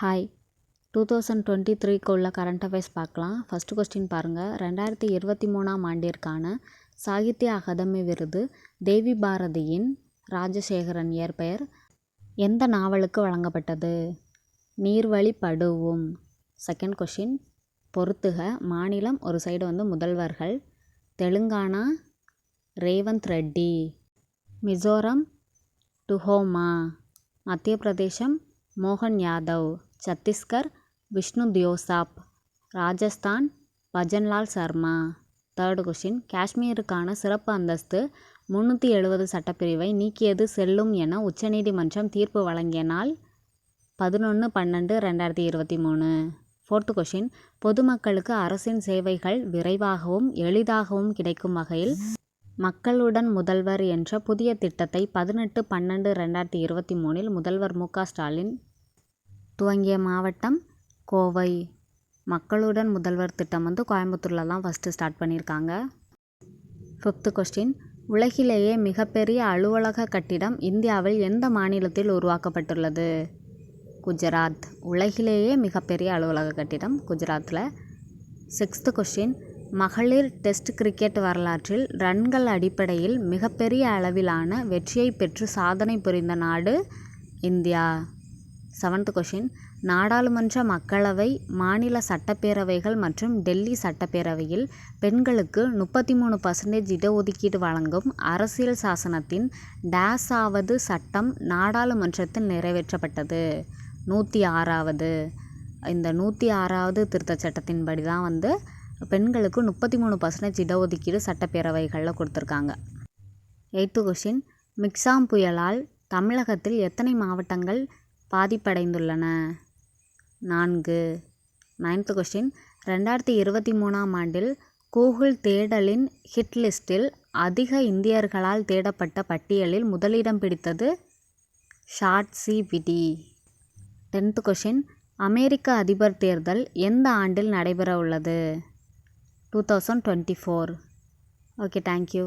Hi 2023க்கு உள்ள current affairs பார்க்கலாம். First question பாருங்கள். 2023ஆம் ஆண்டிற்கான சாகித்ய அகாதமி விருது தேவி பாரதியின் ராஜசேகரன் இயற்பெயர் எந்த நாவலுக்கு வழங்கப்பட்டது? நீர்வழி படூவும். செகண்ட் கொஸ்டின் பொறுத்துக. மாநிலம் ஒரு சைடு முதல்வர்கள். தெலுங்கானா ரேவந்த் ரெட்டி. மிசோரம் டுஹோமா. மத்திய பிரதேசம் மோகன் யாதவ். சத்தீஸ்கர் விஷ்ணு தியோசாப். ராஜஸ்தான் பஜன்லால் சர்மா. தேர்டு கொஸ்டின் காஷ்மீருக்கான சிறப்பு அந்தஸ்து 370 சட்டப்பிரிவை நீக்கியது செல்லும் என உச்சநீதிமன்றம் தீர்ப்பு வழங்கிய நாள் 11/12/2023. ஃபோர்த்து கொஸ்டின் பொதுமக்களுக்கு அரசின் சேவைகள் விரைவாகவும் எளிதாகவும் கிடைக்கும் வகையில் மக்களுடன் முதல்வர் என்ற புதிய திட்டத்தை 18/12/2023 முதல்வர் மு.க. ஸ்டாலின் துவங்கிய மாவட்டம் கோவை. மக்களுடன் முதல்வர் திட்டம் கோயம்புத்தூரில் தான் ஃபஸ்ட்டு ஸ்டார்ட் பண்ணியிருக்காங்க. ஃபிஃப்த்து கொஸ்டின் உலகிலேயே மிகப்பெரிய அலுவலக கட்டிடம் இந்தியாவில் எந்த மாநிலத்தில் உருவாக்கப்பட்டுள்ளது? குஜராத். உலகிலேயே மிகப்பெரிய அலுவலக கட்டிடம் குஜராத்தில். சிக்ஸ்த்து கொஸ்டின் மகளிர் டெஸ்ட் கிரிக்கெட் வரலாற்றில் ரன்கள் அடிப்படையில் மிகப்பெரிய அளவிலான வெற்றியை பெற்று சாதனை புரிந்த நாடு இந்தியா. செவன்த் கொஸ்டின் நாடாளுமன்ற, மக்களவை, மாநில சட்டப்பேரவைகள் மற்றும் டெல்லி சட்டப்பேரவையில் பெண்களுக்கு 33% இடஒதுக்கீடு வழங்கும் அரசியல் சாசனத்தின் டேஸாவது சட்டம் நாடாளுமன்றத்தில் நிறைவேற்றப்பட்டது? 106வது. இந்த 106வது திருத்தச் சட்டத்தின்படி தான் பெண்களுக்கு 33% இடஒதுக்கீடு சட்டப்பேரவைகளில் கொடுத்துருக்காங்க. எய்த்து கொஸ்டின் மிக்சாம் புயலால் தமிழகத்தில் எத்தனை மாவட்டங்கள் பாதிப்படைந்துள்ளன? 4. நைன்த்து கொஸ்டின் 2023ஆம் ஆண்டில் கூகுள் தேடலின் ஹிட் லிஸ்டில் அதிக இந்தியர்களால் தேடப்பட்ட பட்டியலில் முதலிடம் பிடித்தது சாட்ஜிபிடி. 10th கொஸ்டின் அமெரிக்க அதிபர் தேர்தல் எந்த ஆண்டில் நடைபெற உள்ளது? 2024. Okay, thank you.